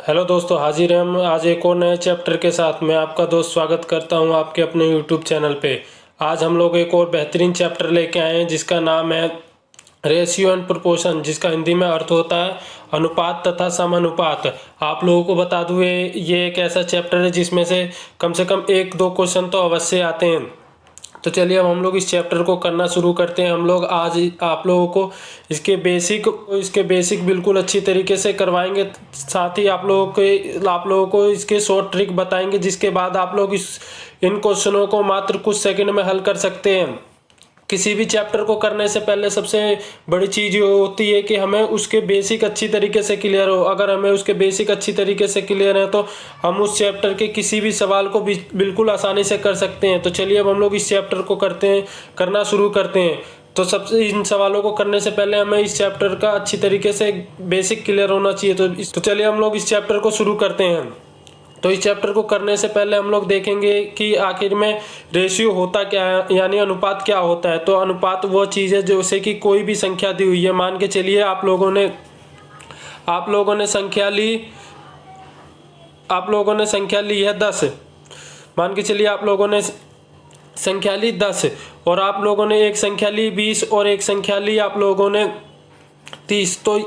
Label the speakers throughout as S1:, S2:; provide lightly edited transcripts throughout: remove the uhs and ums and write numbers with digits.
S1: Hello दोस्तों, हाजिर हैं हम आज एक और नए चैप्टर के साथ। मैं आपका दोस्त स्वागत करता हूं आपके अपने यूट्यूब चैनल पे। आज हम लोग एक और बेहतरीन चैप्टर लेके आए हैं जिसका नाम है रेशियो एंड प्रोपोर्शन, जिसका हिंदी में अर्थ होता है अनुपात तथा समानुपात। आप लोगों को बता दूं ये एक ऐसा चैप्टर है जिसमें से कम एक दो क्वेश्चन तो अवश्य आते हैं। तो चलिए अब हम लोग इस चैप्टर को करना शुरू करते हैं। हम लोग आज आप लोगों को इसके बेसिक बिल्कुल अच्छी तरीके से करवाएंगे। साथ ही आप लोगों को इसके शॉर्ट ट्रिक बताएंगे, जिसके बाद आप लोग इन क्वेश्चनों को मात्र कुछ सेकंड में हल कर सकते हैं। किसी भी चैप्टर को करने से पहले सबसे बड़ी चीज़ ये होती है कि हमें उसके बेसिक अच्छी तरीके से क्लियर हो। अगर हमें उसके बेसिक अच्छी तरीके से क्लियर है तो हम उस चैप्टर के किसी भी सवाल को भी बिल्कुल आसानी से कर सकते हैं। तो चलिए अब हम लोग इस चैप्टर को करना शुरू करते हैं। तो सबसे इन सवालों को करने से पहले हमें इस चैप्टर का अच्छी तरीके से बेसिक क्लियर होना चाहिए। तो चलिए हम लोग इस चैप्टर को शुरू करते हैं। तो इस चैप्टर को करने से पहले हम लोग देखेंगे कि आखिर में रेशियो होता क्या है, यानी अनुपात क्या होता है। तो अनुपात वो चीज़ है जैसे कि कोई भी संख्या दी हुई है। मान के चलिए आप लोगों ने संख्या ली है 10। मान के चलिए आप लोगों ने संख्या ली 10 और आप लोगों ने एक संख्या ली 20 और एक संख्या ली आप लोगों ने 30। तो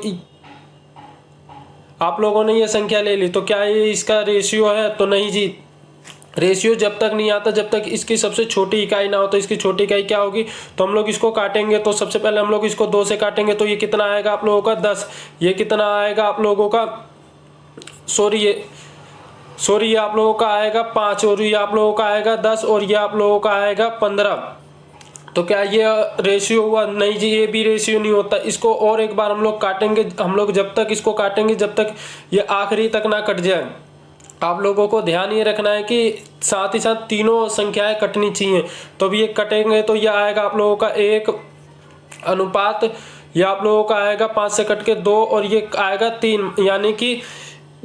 S1: आप लोगों ने ये संख्या ले ली, तो क्या ये इसका रेशियो है? तो नहीं जी। रेशियो जब तक नहीं आता जब तक इसकी सबसे छोटी इकाई ना हो। तो इसकी छोटी इकाई क्या होगी? तो हम लोग इसको काटेंगे। तो सबसे पहले हम लोग इसको 2 से काटेंगे। तो ये कितना आएगा आप लोगों का? 10। ये कितना आएगा आप लोगों का? सॉरी ये आप लोगों का आएगा 5 और ये आप लोगों का आएगा 10 और ये आप लोगों का आएगा 15। तो क्या ये रेशियो हुआ? नहीं जी, ये भी रेशियो नहीं होता। इसको और एक बार हम लोग काटेंगे। हम लोग जब तक इसको काटेंगे जब तक ये आखिरी तक ना कट जाए। आप लोगों को ध्यान ये रखना है कि साथ ही साथ तीनों संख्याएं कटनी चाहिए। तो अब ये कटेंगे तो ये आएगा आप लोगों का 1 अनुपात, ये आप लोगों का आएगा 5 से कट के 2 और ये आएगा 3। यानी कि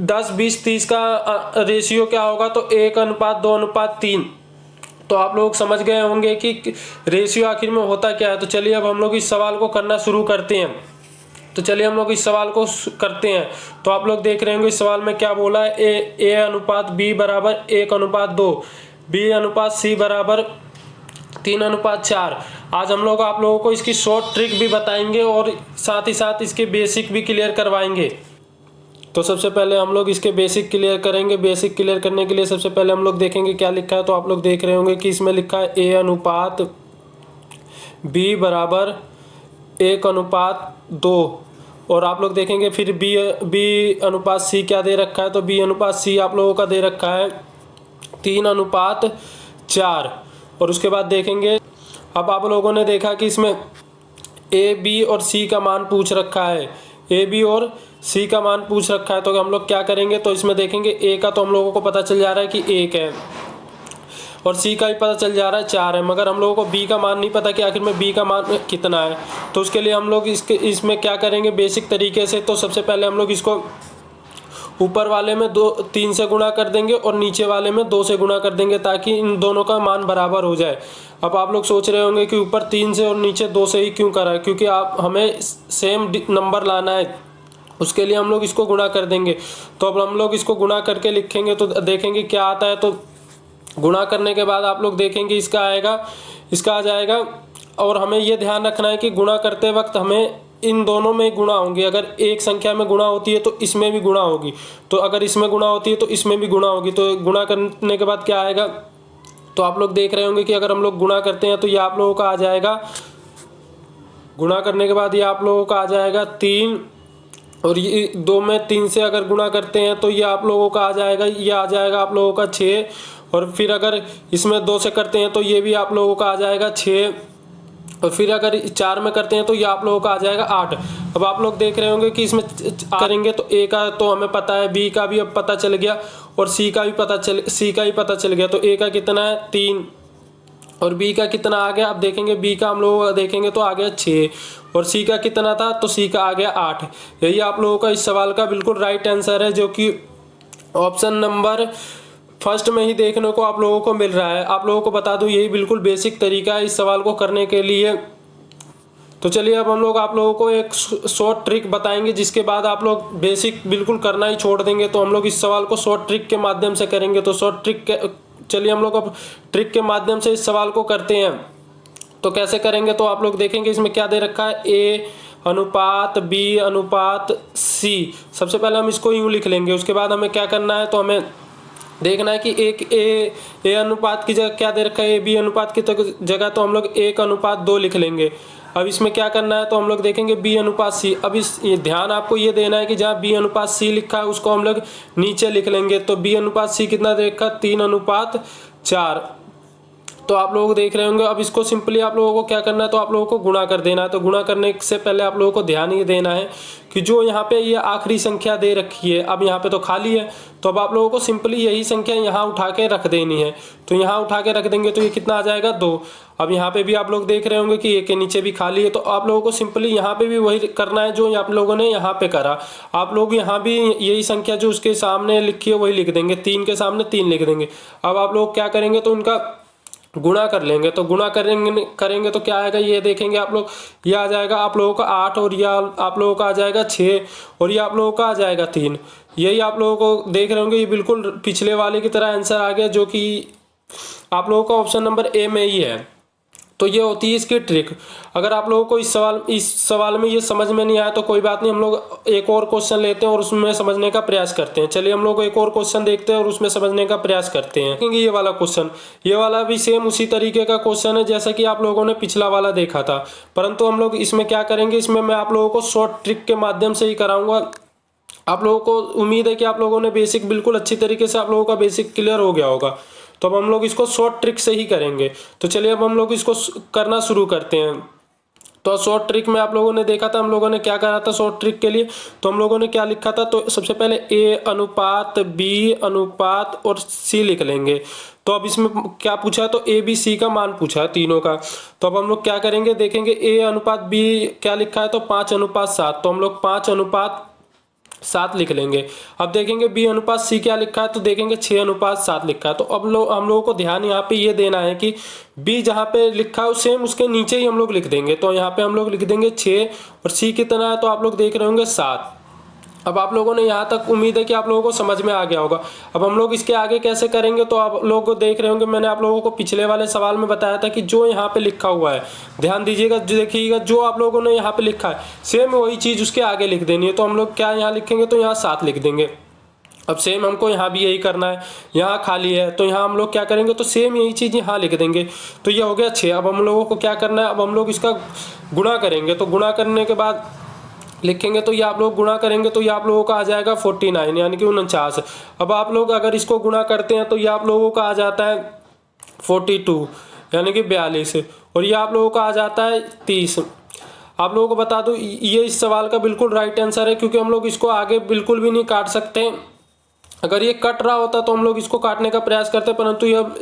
S1: 10 20 30 का रेशियो क्या होगा? तो 1 अनुपात 2 अनुपात 3। तो आप लोग समझ गए होंगे कि रेशियो आखिर में होता क्या है। तो चलिए अब हम लोग इस सवाल को करना शुरू करते हैं। तो चलिए हम लोग इस सवाल को करते हैं। तो आप लोग देख रहे होंगे इस सवाल में क्या बोला है। ए अनुपात बी बराबर 1 अनुपात 2, बी अनुपात सी बराबर 3 अनुपात 4। आज हम लोग आप लोगों को इसकी शॉर्ट ट्रिक भी बताएंगे और साथ ही साथ इसके बेसिक भी क्लियर करवाएंगे। तो सबसे पहले हम लोग इसके बेसिक क्लियर करेंगे। बेसिक क्लियर करने के लिए सबसे पहले हम लोग देखेंगे क्या लिखा है। तो आप लोग देख रहे होंगे कि इसमें लिखा है ए अनुपात बी बराबर 1 अनुपात 2 और आप लोग देखेंगे फिर बी अनुपात सी क्या दे रखा है। तो बी अनुपात सी आप लोगों का दे रखा है 3 अनुपात 4। और उसके बाद देखेंगे, अब आप लोगों ने देखा कि इसमें ए बी और सी का मान पूछ रखा है। ए बी और सी का मान पूछ रखा है। तो हम लोग क्या करेंगे? तो इसमें देखेंगे ए का तो हम लोगों को पता चल जा रहा है कि 1 है और सी का भी पता चल जा रहा है 4 है, मगर हम लोगों को बी का मान नहीं पता कि आखिर में बी का मान कितना है। तो उसके लिए हम लोग इसमें क्या करेंगे बेसिक तरीके से। तो सबसे पहले हम लोग इसको ऊपर वाले में 3 से गुणा कर देंगे और नीचे वाले में 2 से गुणा कर देंगे, ताकि इन दोनों का मान बराबर हो जाए। अब आप लोग सोच रहे होंगे कि ऊपर 3 से और नीचे 2 से ही क्यों करा है? क्योंकि हमें सेम नंबर लाना है, उसके लिए हम लोग इसको गुणा कर देंगे। तो अब हम लोग इसको गुणा करके लिखेंगे तो देखेंगे क्या आता है। तो गुणा करने के बाद आप लोग देखेंगे इसका आ जाएगा। और हमें ये ध्यान रखना है कि गुणा करते वक्त हमें इन दोनों में गुणा होंगे। अगर एक संख्या में गुणा होती है तो इसमें भी गुणा होगी, तो अगर इसमें गुणा होती है तो इसमें भी गुणा होगी। तो गुणा करने के बाद क्या आएगा? तो आप लोग देख रहे होंगे कि अगर हम लोग गुणा करते हैं तो ये आप लोगों का आ जाएगा, गुणा करने के बाद ये आप लोगों का आ जाएगा 3 और ये 2 में 3 से अगर गुणा करते हैं तो ये आप लोगों का आ जाएगा आप लोगों का 6। और फिर अगर इसमें 2 से करते हैं तो ये भी आप लोगों का आ जाएगा 6 और फिर अगर 4 में करते हैं तो ये आप लोगों का आ जाएगा 8। अब आप लोग देख रहे होंगे कि इसमें करेंगे तो ए का तो हमें पता है, बी का भी अब पता चल गया और सी का भी पता चल गया। तो ए का कितना है 3 और बी का कितना आ गया? अब देखेंगे बी का हम लोग देखेंगे तो आ गया 6 और सी का कितना था? तो सी का आ गया 8। यही आप लोगों का इस सवाल का बिल्कुल राइट आंसर है, जो कि ऑप्शन नंबर फर्स्ट में ही देखने को आप लोगों को मिल रहा है। आप लोगों को बता दूं यही बिल्कुल बेसिक तरीका है इस सवाल को करने के लिए। तो चलिए अब हम लोग आप लोगों को एक शॉर्ट ट्रिक बताएंगे, जिसके बाद आप लोग बेसिक बिल्कुल करना ही छोड़ देंगे। तो हम लोग इस सवाल को शॉर्ट ट्रिक के माध्यम से करेंगे। तो शॉर्ट ट्रिक चलिए हम लोग अब ट्रिक के माध्यम से इस सवाल को करते हैं। तो कैसे करेंगे, तो आप लोग देखेंगे इसमें क्या दे रखा है, ए अनुपात बी अनुपात सी। सबसे पहले हम इसको यूँ लिख लेंगे। उसके बाद हमें क्या करना है, तो हमें देखना है कि एक ए अनुपात की जगह क्या दे रखा है, ए बी अनुपात की जगह तो हम लोग 1:2 लिख लेंगे। अब इसमें क्या करना है, तो हम लोग देखेंगे बी अनुपात सी। अब इस ये ध्यान आपको ये देना है कि जहाँ बी अनुपात सी लिखा है उसको हम लोग नीचे लिख लेंगे। तो बी अनुपात सी कितना दे रखा है, 3:4। तो आप लोग देख रहे होंगे। अब इसको सिंपली आप लोगों को क्या करना है, तो आप लोगों को गुणा कर देना है। तो गुणा करने से पहले आप लोगों को ध्यान ये देना है कि जो यहाँ पे ये आखिरी संख्या दे रखी है, अब यहाँ पे तो खाली है, तो अब आप लोगों को सिंपली यही संख्या यहाँ उठा के रख देनी है। तो यहाँ उठा के रख देंगे तो ये कितना आ जाएगा, 2। अब यहाँ पे भी आप लोग देख रहे होंगे कि 1 के नीचे भी खाली है। तो आप लोगों को सिंपली यहाँ पे भी वही करना है जो आप लोगों ने यहाँ पे करा। आप लोग यहाँ भी यही संख्या जो उसके सामने लिखी है वही लिख देंगे, 3 के सामने 3 लिख देंगे। अब आप लोग क्या करेंगे, तो उनका गुणा कर लेंगे। तो गुणा करेंगे तो क्या आएगा, ये देखेंगे आप लोग, ये आ जाएगा आप लोगों का 8 और ये आप लोगों का आ जाएगा 6 और ये आप लोगों का आ जाएगा 3। यही आप लोगों को देख रहे होंगे, ये बिल्कुल पिछले वाले की तरह आंसर आ गया, जो कि आप लोगों का ऑप्शन नंबर ए में ही है। तो ये होती है इसकी ट्रिक। अगर आप लोगों को इस सवाल में ये समझ में नहीं आया तो कोई बात नहीं, हम लोग एक और क्वेश्चन लेते हैं और उसमें समझने का प्रयास करते हैं। चलिए हम लोग एक और क्वेश्चन देखते हैं और उसमें समझने का प्रयास करते हैं। देखेंगे ये वाला क्वेश्चन, ये वाला भी सेम उसी तरीके का क्वेश्चन है जैसा कि आप लोगों ने पिछला वाला देखा था, परंतु हम लोग इसमें क्या करेंगे, इसमें मैं आप लोगों को शॉर्ट ट्रिक के माध्यम से ही कराऊंगा। आप लोगों को उम्मीद है कि आप लोगों ने बेसिक बिल्कुल अच्छी तरीके से आप लोगों का बेसिक क्लियर हो गया होगा। तो अब हम लोग इसको शॉर्ट ट्रिक से ही करेंगे। तो चलिए अब हम लोग इसको करना शुरू करते हैं। तो शॉर्ट ट्रिक में आप लोगों ने देखा था हम लोगों ने क्या करा था शॉर्ट ट्रिक के लिए, तो हम लोगों ने क्या लिखा था, तो सबसे पहले ए अनुपात बी अनुपात और सी लिख लेंगे। तो अब इसमें क्या पूछा है, तो ए बी सी का मान पूछा है तीनों का। तो अब हम लोग क्या करेंगे, देखेंगे ए अनुपात बी क्या लिखा है, तो 5:7। तो हम लोग 5:7 लिख लेंगे। अब देखेंगे बी अनुपात सी क्या लिखा है, तो देखेंगे 6:7 लिखा है। तो अब हम लोगों को ध्यान यहाँ पे ये देना है कि बी जहाँ पे लिखा है सेम उसके नीचे ही हम लोग लिख देंगे। तो यहाँ पे हम लोग लिख देंगे 6 और सी कितना है, तो आप लोग देख रहे होंगे 7। अब आप लोगों ने यहाँ तक उम्मीद है कि आप लोगों को समझ में आ गया होगा। अब हम लोग इसके आगे कैसे करेंगे, तो आप लोग देख रहे होंगे मैंने आप लोगों को पिछले वाले सवाल में बताया था कि जो यहाँ पे लिखा हुआ है, ध्यान दीजिएगा, जो देखिएगा जो आप लोगों ने यहाँ पे लिखा है सेम वही चीज़ उसके आगे लिख देनी है। तो हम लोग क्या यहाँ लिखेंगे, तो यहाँ 7 लिख देंगे। अब सेम हमको यहाँ भी यही करना है, यहाँ खाली है तो यहाँ हम लोग क्या करेंगे, तो सेम यही चीज़ यहाँ लिख देंगे। तो ये हो गया 6। अब हम लोगों को क्या करना है, अब हम लोग इसका गुणा करेंगे। तो गुणा करने के बाद लिखेंगे, तो ये आप लोग गुणा करेंगे तो ये आप लोगों का आ जाएगा 49 यानी कि 49। अब आप लोग अगर इसको गुणा करते हैं तो ये आप लोगों का आ जाता है 42 यानी कि 42 और ये आप लोगों का आ जाता है 30। आप लोगों को बता दूं ये इस सवाल का बिल्कुल राइट आंसर है, क्योंकि हम लोग इसको आगे बिल्कुल भी नहीं काट सकते। अगर ये कट रहा होता तो हम लोग इसको काटने का प्रयास करते, परंतु ये अब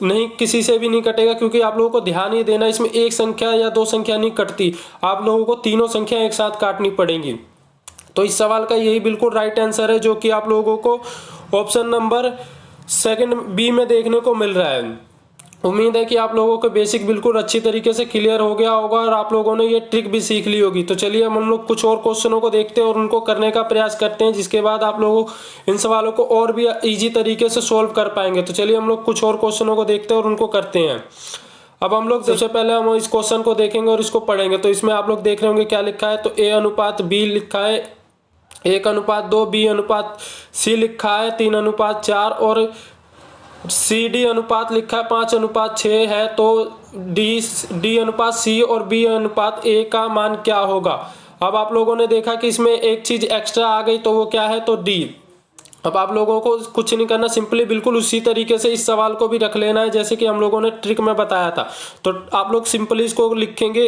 S1: नहीं, किसी से भी नहीं कटेगा, क्योंकि आप लोगों को ध्यान ही देना इसमें एक संख्या या दो संख्या नहीं कटती, आप लोगों को तीनों संख्या एक साथ काटनी पड़ेंगी। तो इस सवाल का यही बिल्कुल राइट आंसर है, जो कि आप लोगों को ऑप्शन नंबर सेकंड बी में देखने को मिल रहा है। उम्मीद है कि आप लोगों को बेसिक बिल्कुल अच्छी तरीके से क्लियर हो गया होगा और आप लोगों ने ये ट्रिक भी सीख ली होगी। तो चलिए हम लोग कुछ और क्वेश्चनों को देखते हैं और उनको करने का प्रयास करते हैं, जिसके बाद आप लोगों इन सवालों को और भी इजी तरीके से सोल्व कर पाएंगे। तो चलिए हम लोग कुछ और क्वेश्चनों को देखते हैं और उनको करते हैं। अब हम लोग सबसे पहले हम इस क्वेश्चन को देखेंगे और इसको पढ़ेंगे। तो इसमें आप लोग देख रहे होंगे क्या लिखा है, तो ए अनुपात बी लिखा है 1:2, बी अनुपात सी लिखा है 3:4 और सी डी अनुपात लिखा है 5:6 है। तो डी अनुपात सी और बी अनुपात ए का मान क्या होगा। अब आप लोगों ने देखा कि इसमें एक चीज एक्स्ट्रा आ गई, तो वो क्या है, तो डी। अब आप लोगों को कुछ नहीं करना, सिंपली बिल्कुल उसी तरीके से इस सवाल को भी रख लेना है जैसे कि हम लोगों ने ट्रिक में बताया था। तो आप लोग सिंपली इसको लिखेंगे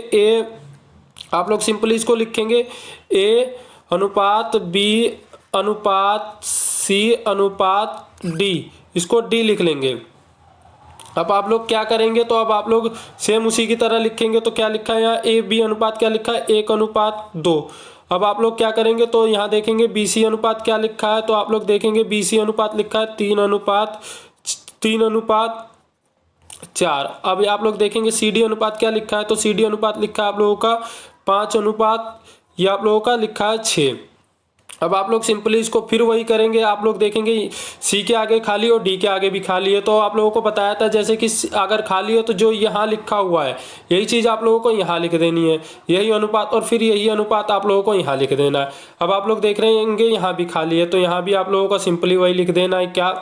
S1: ए अनुपात बी अनुपात सी अनुपात डी, इसको डी लिख लेंगे। अब आप लोग क्या करेंगे, तो अब आप लोग सेम उसी की तरह लिखेंगे। तो क्या लिखा है यहाँ, ए बी अनुपात क्या लिखा है 1:2। अब आप लोग क्या करेंगे, तो यहाँ देखेंगे बी सी अनुपात क्या लिखा है, तो आप लोग देखेंगे बी सी अनुपात लिखा है 3:4। अब आप लोग देखेंगे सी डी अनुपात क्या लिखा है, तो सी डी अनुपात लिखा है आप लोगों का 5 अनुपात ये आप लोगों का लिखा है 6। अब आप लोग सिंपली इसको फिर वही करेंगे, आप लोग देखेंगे सी के आगे खाली और डी के आगे भी खाली है। तो आप लोगों को बताया था जैसे कि अगर खाली हो तो जो यहाँ लिखा हुआ है यही चीज़ आप लोगों को यहाँ लिख देनी है, यही अनुपात, और फिर यही अनुपात आप लोगों को यहाँ लिख देना है। अब आप लोग देख रहे होंगे यहाँ भी खाली है, तो यहाँ भी आप लोगों को सिंपली वही लिख देना है क्या,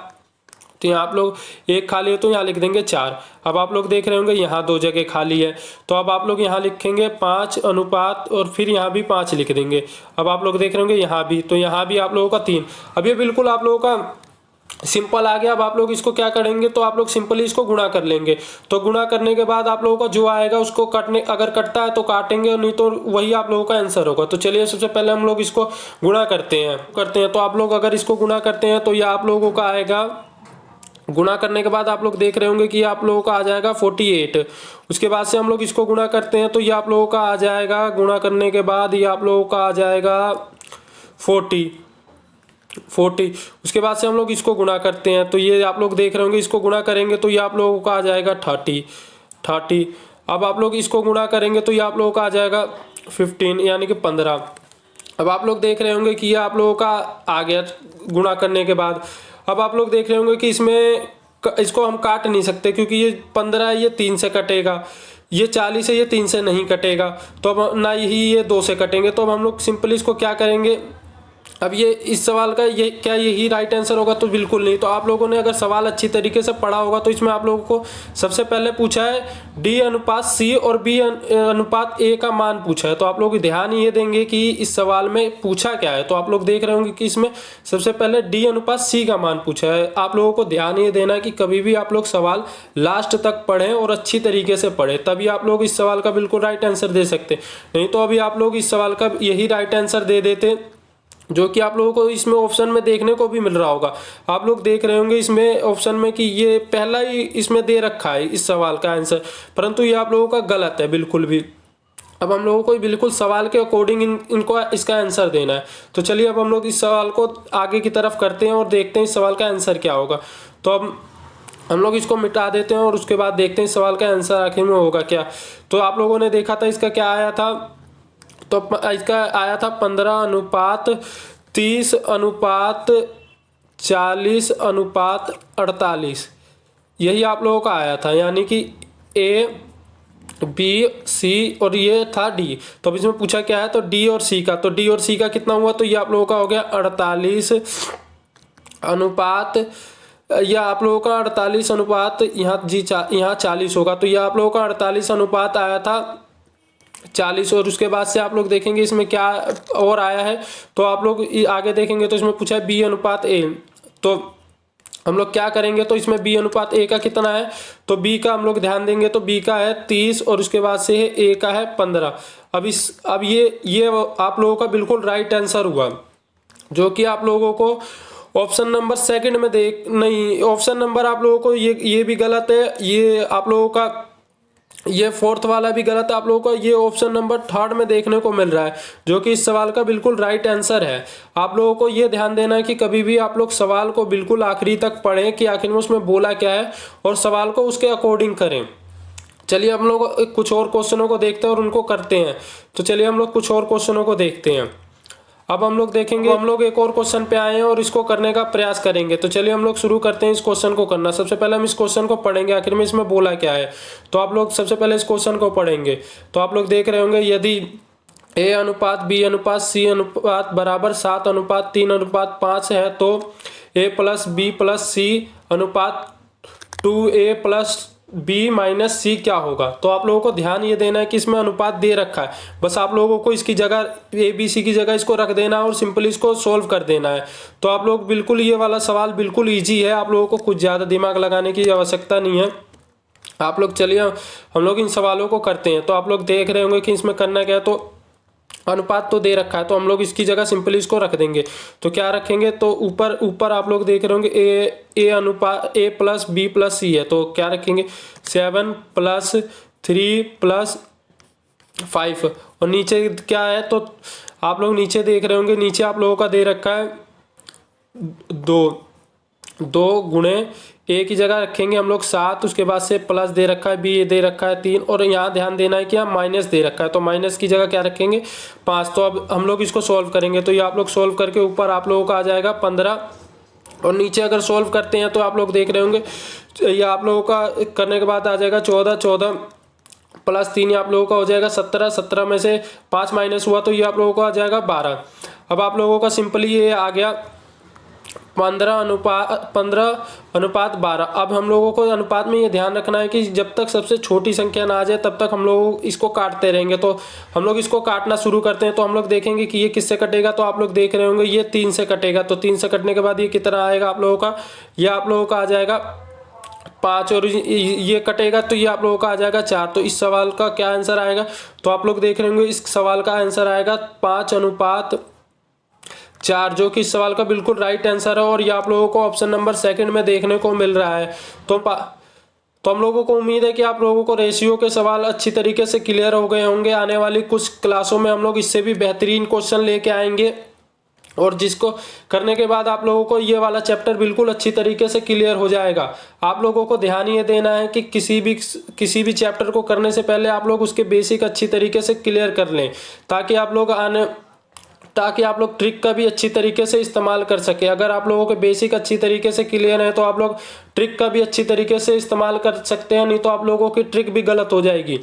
S1: तो यहाँ आप लोग एक खाली है तो यहाँ लिख देंगे 4। अब आप लोग देख रहे होंगे यहाँ 2 जगह खाली है, तो अब आप लोग यहाँ लिखेंगे 5 अनुपात और फिर यहाँ भी 5 लिख देंगे। अब आप लोग देख रहे होंगे यहाँ भी, तो यहाँ भी आप लोगों का 3। अब ये बिल्कुल आप लोगों का सिंपल आ गया। अब आप लोग इसको क्या करेंगे, तो आप लोग सिंपली इसको गुणा कर लेंगे। तो गुणा करने के बाद आप लोगों का जो आएगा उसको काटने, अगर कटता है तो काटेंगे, नहीं तो वही आप लोगों का आंसर होगा। तो चलिए सबसे पहले हम लोग इसको गुणा करते हैं। तो आप लोग अगर इसको गुणा करते हैं तो ये आप लोगों का आएगा, गुणा करने के बाद आप लोग देख रहे होंगे कि आप लोगों का आ जाएगा 48। उसके बाद से हम लोग इसको गुणा करते हैं तो ये आप लोगों का आ जाएगा, गुणा करने के बाद ये आप लोगों का आ जाएगा 40। उसके बाद से हम लोग इसको गुणा करते हैं तो ये आप लोग देख रहे होंगे, इसको गुणा करेंगे तो ये आप लोगों का आ जाएगा 30। अब आप लोग इसको गुणा करेंगे तो ये आप लोगों का आ जाएगा 15 यानी कि 15। अब आप लोग देख रहे होंगे कि ये आप लोगों का आ गया गुणा करने के बाद। अब आप लोग देख रहे होंगे कि इसमें इसको हम काट नहीं सकते क्योंकि ये 15 है, ये 3 से कटेगा, ये 40 है, ये 3 से नहीं कटेगा, तो अब ना ही ये 2 से कटेंगे। तो अब हम लोग सिंपली इसको क्या करेंगे, अब ये इस सवाल का ये क्या यही राइट आंसर होगा, तो बिल्कुल नहीं। तो आप लोगों ने अगर सवाल अच्छी तरीके से पढ़ा होगा तो इसमें आप लोगों को सबसे पहले पूछा है डी अनुपात सी और बी अनुपात ए का मान पूछा है। तो आप लोग ध्यान ये देंगे कि इस सवाल में पूछा क्या है। तो आप लोग देख रहे होंगे कि इसमें सबसे पहले डी अनुपात सी का मान पूछा है। आप लोगों को ध्यान ये देना कि कभी भी आप लोग सवाल लास्ट तक पढ़ें और अच्छी तरीके से पढ़ें, तभी आप लोग इस सवाल का बिल्कुल राइट आंसर दे सकते। नहीं तो अभी आप लोग इस सवाल का यही राइट आंसर दे देते जो कि आप लोगों को इसमें ऑप्शन में देखने को भी मिल रहा होगा। आप लोग देख रहे होंगे इसमें ऑप्शन में कि ये पहला ही इसमें दे रखा है इस सवाल का आंसर, परंतु ये आप लोगों का गलत है बिल्कुल भी। अब हम लोगों को बिल्कुल सवाल के अकॉर्डिंग इनको इसका आंसर देना है। तो चलिए अब हम लोग इस सवाल को आगे की तरफ करते हैं और देखते हैं इस सवाल का आंसर क्या होगा। तो अब हम लोग इसको मिटा देते हैं और उसके बाद देखते हैं इस सवाल का आंसर आखिर में होगा क्या। तो आप लोगों ने देखा था इसका क्या आया था, तो इसका आया था 15 अनुपात 30 अनुपात 40 अनुपात 48, यही आप लोगों का आया था, यानी कि ए बी सी और ये था डी। तो अब इसमें पूछा क्या है, तो डी और सी का, तो डी और सी का कितना हुआ, तो ये आप लोगों का हो गया 48 अनुपात, या आप लोगों का 48 अनुपात यहाँ यहाँ 40 होगा, तो ये आप लोगों का 48 अनुपात आया था 40। और उसके बाद से आप लोग देखेंगे इसमें क्या और आया है, तो आप लोग आगे देखेंगे तो इसमें पूछा है बी अनुपात ए। तो हम लोग क्या करेंगे, तो इसमें बी अनुपात ए का कितना है, तो बी का हम लोग ध्यान देंगे तो बी का है 30 और उसके बाद से है ए का है 15। अब ये आप लोगों का बिल्कुल राइट आंसर हुआ, जो कि आप लोगों को ऑप्शन नंबर सेकंड में नहीं, ऑप्शन नंबर आप लोगों को ये भी गलत है, ये आप लोगों का ये फोर्थ वाला भी गलत है, आप लोगों को ये ऑप्शन नंबर थर्ड में देखने को मिल रहा है, जो कि इस सवाल का बिल्कुल राइट आंसर है। आप लोगों को ये ध्यान देना है कि कभी भी आप लोग सवाल को बिल्कुल आखिरी तक पढ़ें कि आखिर में उसमें बोला क्या है और सवाल को उसके अकॉर्डिंग करें। चलिए हम लोग कुछ और क्वेश्चनों को देखते हैं और उनको करते हैं। तो चलिए हम लोग कुछ और क्वेश्चनों को देखते हैं। अब हम लोग देखेंगे, हम लोग एक और क्वेश्चन पे आए हैं और इसको करने का प्रयास करेंगे। तो चलिए हम लोग शुरू करते हैं इस क्वेश्चन को करना। सबसे पहले हम इस क्वेश्चन को पढ़ेंगे आखिर में इसमें बोला क्या है। तो आप लोग सबसे पहले इस क्वेश्चन को पढ़ेंगे। तो आप लोग देख रहे होंगे, यदि ए अनुपात बी अनुपात सी अनुपात बराबर 7 अनुपात 3 अनुपात 5 है तो ए प्लस बी प्लस सी अनुपात 2a प्लस बी माइनस सी क्या होगा। तो आप लोगों को ध्यान ये देना है कि इसमें अनुपात दे रखा है, बस आप लोगों को इसकी जगह ए बी सी की जगह इसको रख देना है और सिंपली इसको सोल्व कर देना है। तो आप लोग बिल्कुल, ये वाला सवाल बिल्कुल ईजी है, आप लोगों को कुछ ज़्यादा दिमाग लगाने की आवश्यकता नहीं है। आप लोग चलिए हम लोग इन सवालों को करते हैं। तो आप लोग देख रहे होंगे कि इसमें करना क्या है, तो अनुपात तो दे रखा है तो हम लोग इसकी जगह सिंपली इसको रख देंगे। तो क्या रखेंगे, तो ऊपर आप लोग देख रहे होंगे ए अनुपात ए प्लस बी प्लस सी है, तो क्या रखेंगे 7 प्लस 3 प्लस 5। और नीचे क्या है, तो आप लोग नीचे देख रहे होंगे, नीचे आप लोगों का दे रखा है 2। 2 गुणे ए की जगह रखेंगे हम लोग 7, उसके बाद से प्लस दे रखा है, बी दे रखा है 3, और यहाँ ध्यान देना है कि यहाँ माइनस दे रखा है, तो माइनस की जगह क्या रखेंगे 5। तो अब हम लोग इसको सॉल्व करेंगे, तो ये आप लोग सॉल्व करके ऊपर आप लोगों का आ जाएगा 15, और नीचे अगर सॉल्व करते हैं तो आप लोग देख रहे होंगे ये आप लोगों का करने के बाद आ जाएगा 14, 14 प्लस 3 आप लोगों का हो जाएगा 17, 17 में से 5 माइनस हुआ तो ये आप लोगों को आ जाएगा 12। अब आप लोगों का सिंपली ये आ गया 15:12। अब हम लोगों को अनुपात में ये ध्यान रखना है कि जब तक सबसे छोटी संख्या ना आ जाए तब तक हम लोग इसको काटते रहेंगे। तो हम लोग इसको काटना शुरू करते हैं, तो हम लोग देखेंगे कि ये किससे कटेगा, तो आप लोग देख रहे होंगे ये 3 से कटेगा। तो 3 से कटने के बाद ये कितना आएगा आप लोगों का, ये आप लोगों का आ जाएगा 5, और ये कटेगा तो ये आप लोगों का आ जाएगा 4। तो इस सवाल का क्या आंसर आएगा, तो आप लोग देख रहे होंगे इस सवाल का आंसर आएगा 5:4, जो कि इस सवाल का बिल्कुल राइट आंसर है। और ये आप लोगों को ऑप्शन नंबर 2 में देखने को मिल रहा है। तो हम लोगों को उम्मीद है कि आप लोगों को रेशियो के सवाल अच्छी तरीके से क्लियर हो गए होंगे। आने वाली कुछ क्लासों में हम लोग इससे भी बेहतरीन क्वेश्चन लेके आएंगे, और जिसको करने के बाद आप लोगों को ये वाला चैप्टर बिल्कुल अच्छी तरीके से क्लियर हो जाएगा। आप लोगों को ध्यान ये देना है कि किसी भी चैप्टर को करने से पहले आप लोग उसके बेसिक अच्छी तरीके से क्लियर कर लें, ताकि आप लोग ट्रिक का भी अच्छी तरीके से इस्तेमाल कर सके। अगर आप लोगों के बेसिक अच्छी तरीके से क्लियर है तो आप लोग ट्रिक का भी अच्छी तरीके से इस्तेमाल कर सकते हैं, नहीं तो आप लोगों की ट्रिक भी गलत हो जाएगी।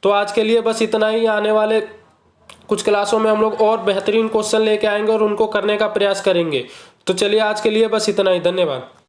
S1: तो आज के लिए बस इतना ही। आने वाले कुछ क्लासों में हम लोग और बेहतरीन क्वेश्चन लेके आएंगे और उनको करने का प्रयास करेंगे। तो चलिए आज के लिए बस इतना ही। धन्यवाद।